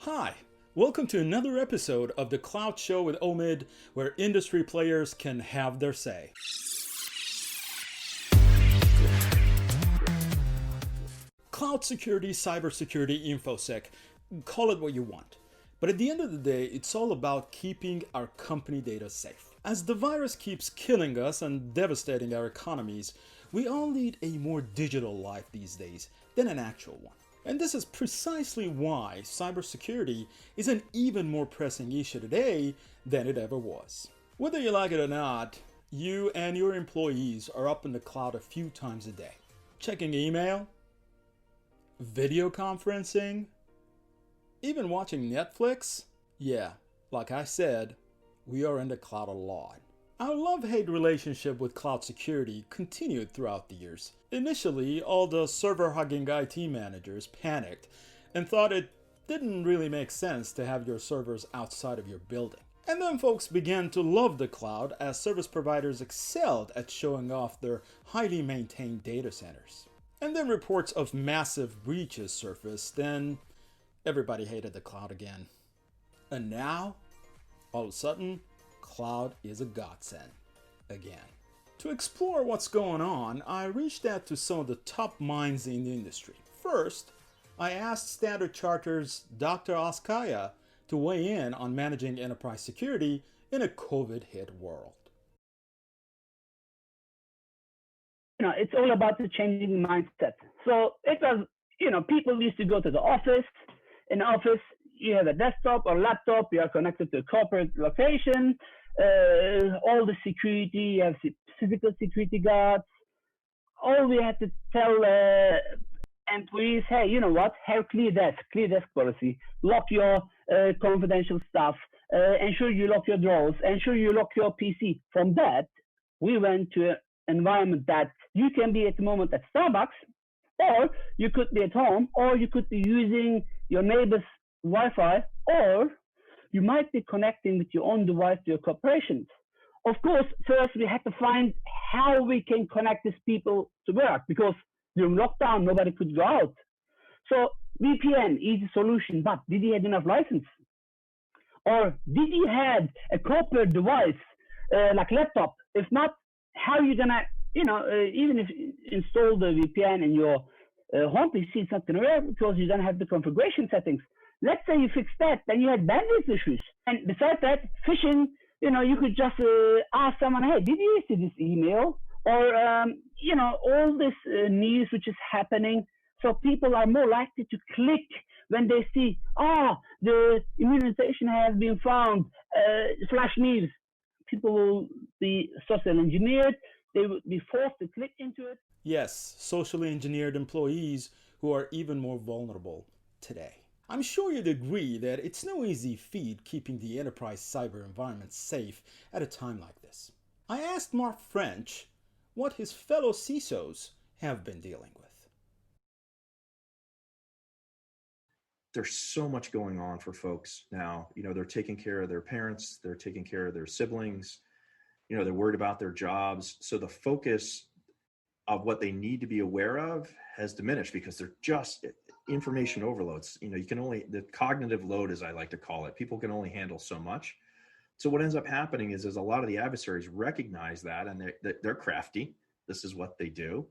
Hi, welcome to another episode of the Cloud Show with Omid, where industry players can have their say. Cloud security, cybersecurity, infosec, call it what you want. But at the end of the day, it's all about keeping our company data safe. As the virus keeps killing us and devastating our economies, we all lead a more digital life these days than an actual one. And this is precisely why cybersecurity is an even more pressing issue today than it ever was. Whether you like it or not, you and your employees are up in the cloud a few times a day. Checking email, video conferencing, even watching Netflix. Yeah, like I said, we are in the cloud a lot. Our love-hate relationship with cloud security continued throughout the years. Initially, all the server-hugging IT managers panicked and thought it didn't really make sense to have your servers outside of your building. And then folks began to love the cloud as service providers excelled at showing off their highly maintained data centers. And then reports of massive breaches surfaced, and everybody hated the cloud again. And now, all of a sudden, cloud is a godsend again. To explore what's going on, I reached out to some of the top minds in the industry. First, I asked Standard Chartered's Dr. Oskaya to weigh in on managing enterprise security in a COVID-hit world. It's all about the changing mindset. So it was, people used to go to the office. In the office, you have a desktop or laptop, you are connected to a corporate location, all the security, you have physical security guards. All we had to tell employees, hey, you know what, have clear desk policy, lock your confidential stuff, ensure you lock your drawers, ensure you lock your PC. From that, we went to an environment that you can be at the moment at Starbucks, or you could be at home, or you could be using your neighbor's Wi-Fi, or you might be connecting with your own device to your corporations. Of course, first we had to find how we can connect these people to work, because during lockdown, nobody could go out. So VPN, easy solution, but did he have enough license? Or did he have a corporate device, like laptop? If not, how are you gonna, even if you install the VPN in your home PC, it's not gonna work because you don't have the configuration settings. Let's say you fix that, then you had bandwidth issues. And besides that, phishing, you could just ask someone, hey, did you see this email? Or, all this news which is happening. So people are more likely to click when they see, the immunization has been found, flash news. People will be social engineered. They will be forced to click into it. Yes, socially engineered employees who are even more vulnerable today. I'm sure you'd agree that it's no easy feat keeping the enterprise cyber environment safe at a time like this. I asked Mark French what his fellow CISOs have been dealing with. There's so much going on for folks now. They're taking care of their parents, they're taking care of their siblings, they're worried about their jobs. So the focus of what they need to be aware of has diminished because they're just information overloads. The cognitive load, as I like to call it, people can only handle so much. So what ends up happening is a lot of the adversaries recognize that, and they're crafty. This is what they do.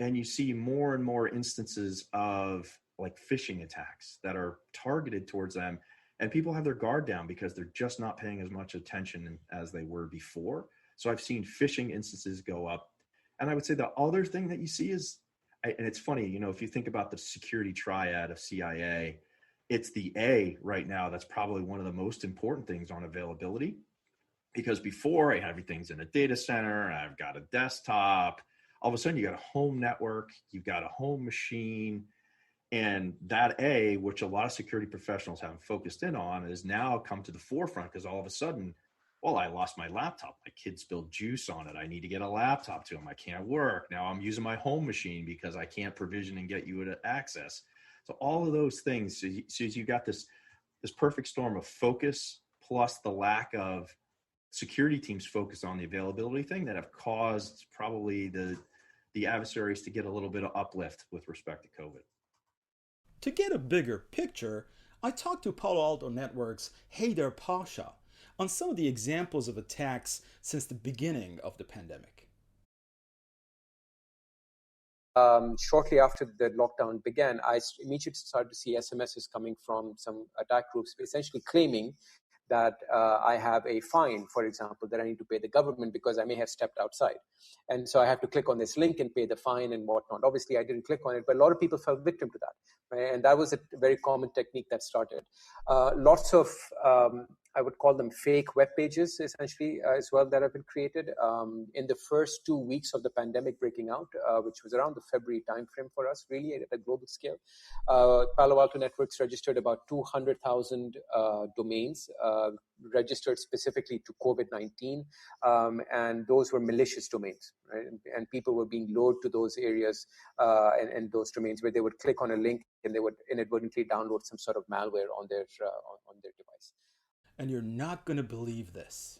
And you see more and more instances of like phishing attacks that are targeted towards them. And people have their guard down because they're just not paying as much attention as they were before. So I've seen phishing instances go up. And I would say the other thing that you see is, and it's funny, if you think about the security triad of CIA, it's the A right now that's probably one of the most important things on availability. Because before, everything's in a data center, I've got a desktop, all of a sudden you got a home network, you've got a home machine, and that A, which a lot of security professionals haven't focused in on, has now come to the forefront because all of a sudden, well, I lost my laptop. My kid spilled juice on it. I need to get a laptop to him. I can't work. Now I'm using my home machine because I can't provision and get you access. So all of those things, so you got this perfect storm of focus plus the lack of security teams focused on the availability thing that have caused probably the adversaries to get a little bit of uplift with respect to COVID. To get a bigger picture, I talked to Palo Alto Network's Haider Pasha on some of the examples of attacks since the beginning of the pandemic. Shortly after the lockdown began, I immediately started to see SMSs coming from some attack groups, essentially claiming that I have a fine, for example, that I need to pay the government because I may have stepped outside. And so I have to click on this link and pay the fine and whatnot. Obviously, I didn't click on it, but a lot of people fell victim to that. Right? And that was a very common technique that started. Lots of, I would call them fake web pages, essentially, as well, that have been created. In the first 2 weeks of the pandemic breaking out, which was around the February timeframe for us, really, at a global scale, Palo Alto Networks registered about 200,000 domains registered specifically to COVID-19, and those were malicious domains, right? And people were being lured to those areas and those domains where they would click on a link and they would inadvertently download some sort of malware on their device. And you're not going to believe this.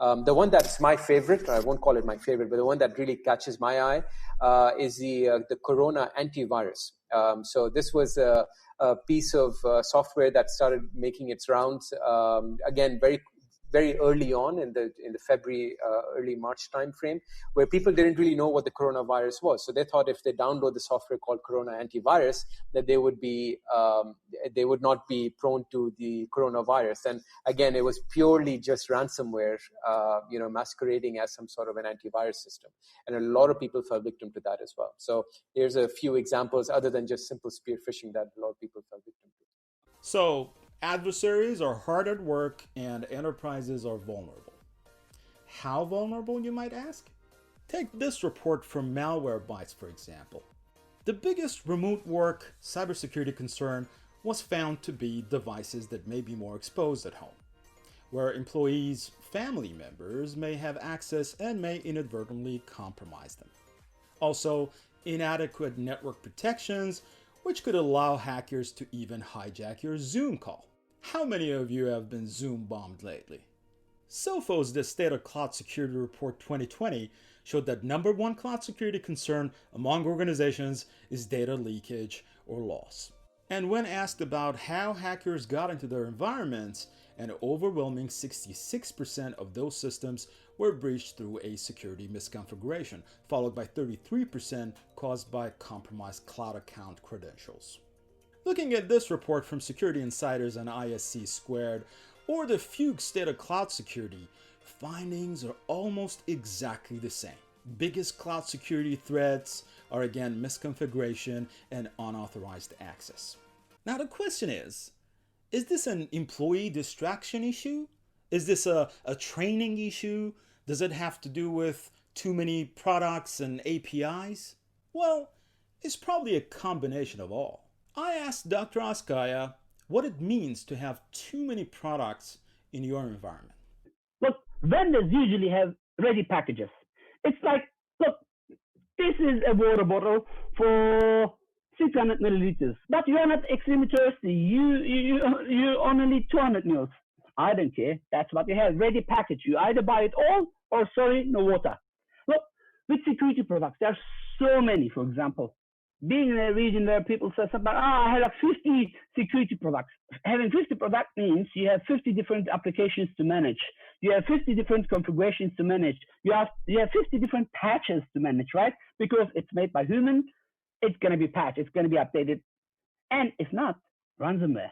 The one that's my favorite, I won't call it my favorite, but the one that really catches my eye is the Corona antivirus. So this was a piece of software that started making its rounds, again, very early on in the February, early March timeframe, where people didn't really know what the coronavirus was. So they thought if they download the software called Corona Antivirus, that they would not be prone to the coronavirus. And again, it was purely just ransomware, masquerading as some sort of an antivirus system. And a lot of people fell victim to that as well. So here's a few examples other than just simple spear phishing that a lot of people fell victim to. So adversaries are hard at work and enterprises are vulnerable. How vulnerable, you might ask? Take this report from Malwarebytes, for example. The biggest remote work cybersecurity concern was found to be devices that may be more exposed at home, where employees' family members may have access and may inadvertently compromise them. Also, inadequate network protections, which could allow hackers to even hijack your Zoom call. How many of you have been Zoom bombed lately? Sophos' The State of Cloud Security Report 2020 showed that number one cloud security concern among organizations is data leakage or loss. And when asked about how hackers got into their environments, an overwhelming 66% of those systems were breached through a security misconfiguration, followed by 33% caused by compromised cloud account credentials. Looking at this report from Security Insiders and ISC Squared, or the Fugue State of Cloud Security, findings are almost exactly the same. Biggest cloud security threats are again misconfiguration and unauthorized access. Now the question is this an employee distraction issue? Is this a training issue? Does it have to do with too many products and APIs? Well, it's probably a combination of all. I asked Dr. Askaya what it means to have too many products in your environment. Look, vendors usually have ready packages. It's like, look, this is a water bottle for 600 milliliters, but you are not extremely thirsty. You only need 200 mils. I don't care. That's what you have. Ready package. You either buy it all or sorry, no water. Look, with security products, there are so many, for example. Being in a region where people say something, I have like 50 security products. Having 50 products means you have 50 different applications to manage. You have 50 different configurations to manage. You have 50 different patches to manage, right? Because it's made by humans, it's going to be patched, it's going to be updated. And if not, ransomware.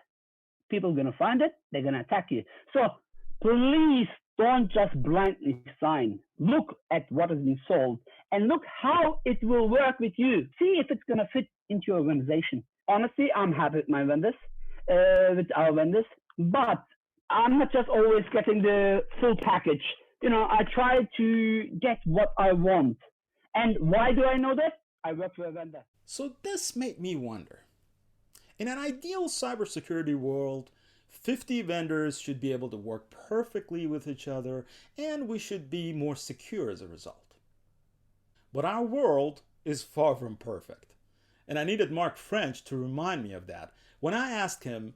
People are going to find it, they're going to attack you. So please don't just blindly sign. Look at what has been sold and look how it will work with you. See if it's going to fit into your organization. Honestly, I'm happy with my vendors, with our vendors, but I'm not just always getting the full package. I try to get what I want. And why do I know that? I work for a vendor. So this made me wonder. In an ideal cybersecurity world, 50 vendors should be able to work perfectly with each other, and we should be more secure as a result. But our world is far from perfect. And I needed Mark French to remind me of that when I asked him,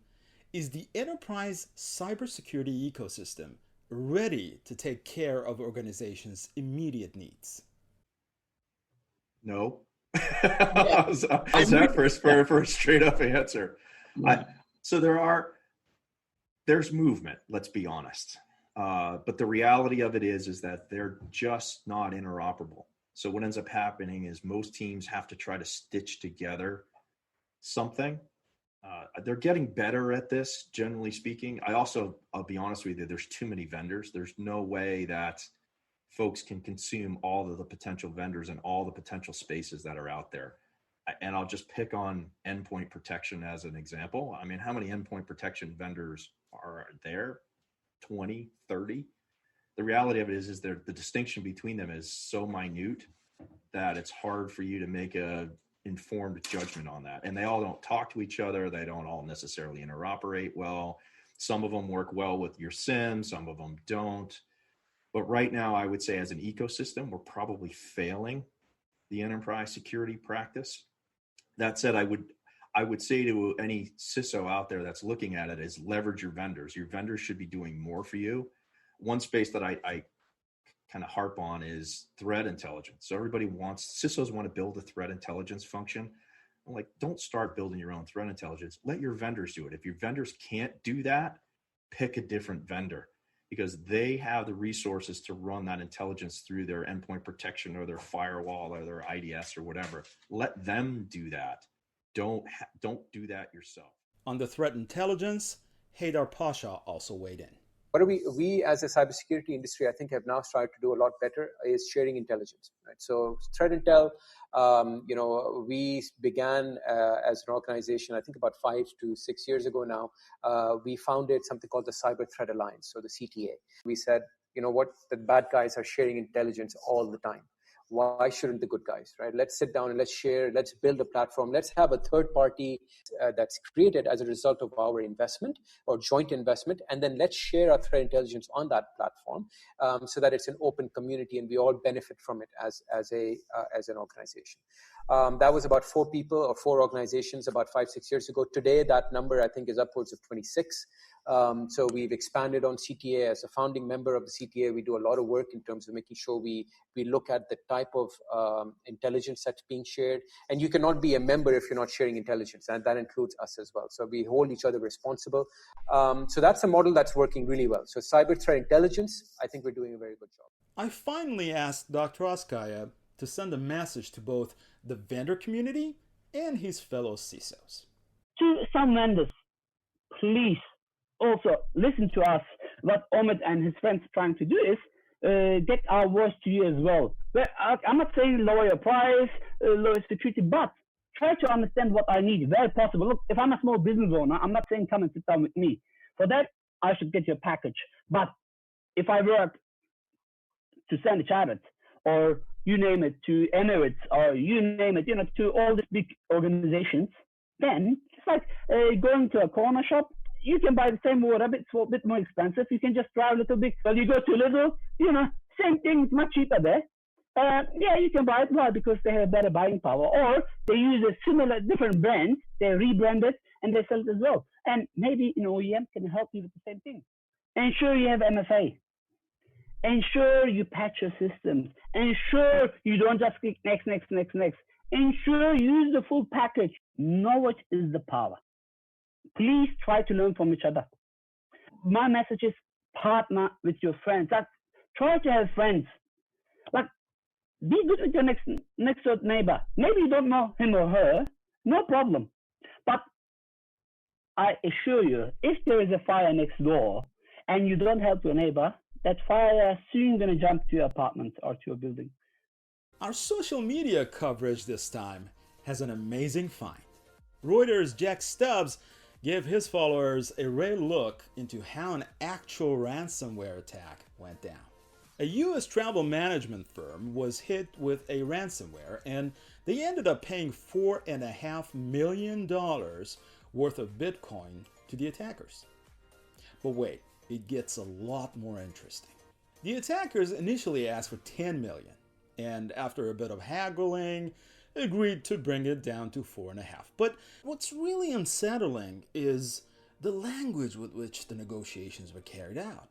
is the enterprise cybersecurity ecosystem ready to take care of organizations' immediate needs? No. How's that for a straight up answer? Yeah. So there's movement, let's be honest. But the reality of it is that they're just not interoperable. So what ends up happening is most teams have to try to stitch together something. They're getting better at this, generally speaking. I'll be honest with you, there's too many vendors. There's no way that folks can consume all of the potential vendors and all the potential spaces that are out there. And I'll just pick on endpoint protection as an example. I mean, how many endpoint protection vendors are there? 20, 30? The reality of it is the distinction between them is so minute that it's hard for you to make a informed judgment on that. And they all don't talk to each other. They don't all necessarily interoperate well. Some of them work well with your SIEM, some of them don't. But right now, I would say as an ecosystem, we're probably failing the enterprise security practice. That said, I would say to any CISO out there that's looking at it is leverage your vendors. Your vendors should be doing more for you. One space that I kind of harp on is threat intelligence. So CISOs want to build a threat intelligence function. I'm like, don't start building your own threat intelligence. Let your vendors do it. If your vendors can't do that, pick a different vendor, because they have the resources to run that intelligence through their endpoint protection or their firewall or their IDS or whatever. Let them do that. Don't do that yourself. On the threat intelligence, Haydar Pasha also weighed in. What we as a cybersecurity industry, I think, have now started to do a lot better is sharing intelligence. Right? So threat intel, we began as an organization, I think about 5 to 6 years ago now. We founded something called the Cyber Threat Alliance, so the CTA. We said, you know what, the bad guys are sharing intelligence all the time. Why shouldn't the good guys, right? Let's sit down and let's share, let's build a platform. Let's have a third party that's created as a result of our investment or joint investment. And then let's share our threat intelligence on that platform so that it's an open community and we all benefit from it as an organization. That was about 4 people or 4 organizations about 5-6 years ago. Today, that number I think is upwards of 26. So we've expanded on CTA. As a founding member of the CTA, we do a lot of work in terms of making sure we look at the type of intelligence that's being shared. And you cannot be a member if you're not sharing intelligence, and that includes us as well. So we hold each other responsible. So that's a model that's working really well. So cyber threat intelligence, I think we're doing a very good job. I finally asked Dr. Oskaya to send a message to both the vendor community and his fellow CISOs. To some vendors, please also listen to us. What Omid and his friends are trying to do is get our voice to you as well. But I'm not saying lower your price, lower security, but try to understand what I need where possible. Look, if I'm a small business owner, I'm not saying come and sit down with me. For that, I should get your package. But if I were to send a charity or you name it, to Emirates or you name it, to all these big organizations, then it's like going to a corner shop. You can buy the same water, but it's a bit more expensive. You can just drive a little bit. Well, you go to Lidl, same thing, it's much cheaper there. You can buy it. Why? Because they have better buying power. Or they use a similar, different brand, they rebrand it, and they sell it as well. And maybe an OEM can help you with the same thing. Ensure you have MFA. Ensure you patch your systems. Ensure you don't just click next. Ensure you use the full package. Knowledge is the power. Please try to learn from each other. My message is partner with your friends. Try to have friends. Like, be good with your next door neighbor. Maybe you don't know him or her, no problem. But I assure you, if there is a fire next door and you don't help your neighbor, that fire is soon going to jump to your apartment or to your building. Our social media coverage this time has an amazing find. Reuters' Jack Stubbs gave his followers a rare look into how an actual ransomware attack went down. A US travel management firm was hit with a ransomware, and they ended up paying $4.5 million worth of Bitcoin to the attackers. But wait, it gets a lot more interesting. The attackers initially asked for $10 million, and after a bit of haggling, agreed to bring it down to 4.5. But what's really unsettling is the language with which the negotiations were carried out.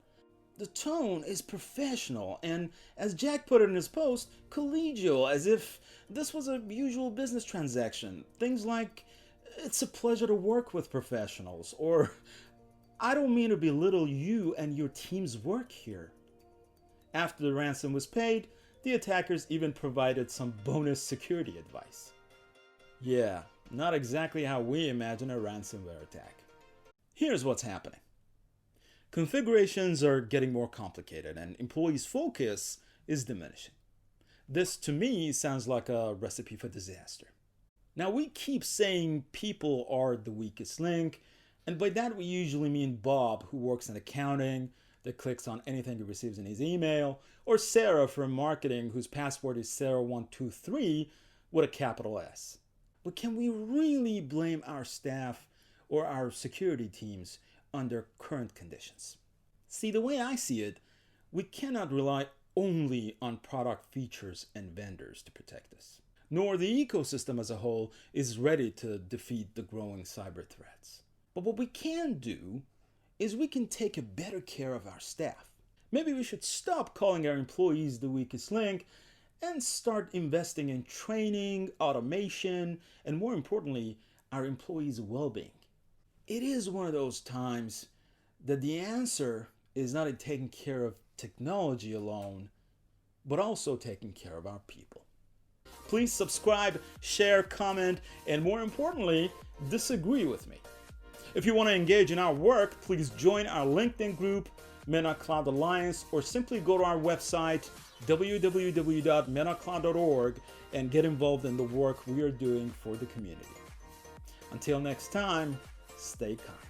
The tone is professional and, as Jack put it in his post, collegial, as if this was a usual business transaction. Things like, It's a pleasure to work with professionals, or I don't mean to belittle you and your team's work here. After the ransom was paid, the attackers even provided some bonus security advice. Yeah, not exactly how we imagine a ransomware attack. Here's what's happening. Configurations are getting more complicated and employees' focus is diminishing. This to me sounds like a recipe for disaster. Now we keep saying people are the weakest link, and by that we usually mean Bob, who works in accounting, that clicks on anything he receives in his email, or Sarah from marketing, whose password is Sarah123 with a capital S. But can we really blame our staff or our security teams under current conditions? See, the way I see it, we cannot rely only on product features and vendors to protect us, nor the ecosystem as a whole is ready to defeat the growing cyber threats. But what we can do is we can take a better care of our staff. Maybe we should stop calling our employees the weakest link and start investing in training, automation, and more importantly, our employees' well-being. It is one of those times that the answer is not in taking care of technology alone, but also taking care of our people. Please subscribe, share, comment, and more importantly, disagree with me. If you want to engage in our work, please join our LinkedIn group, MENA Cloud Alliance, or simply go to our website, www.menacloud.org, and get involved in the work we are doing for the community. Until next time, stay kind.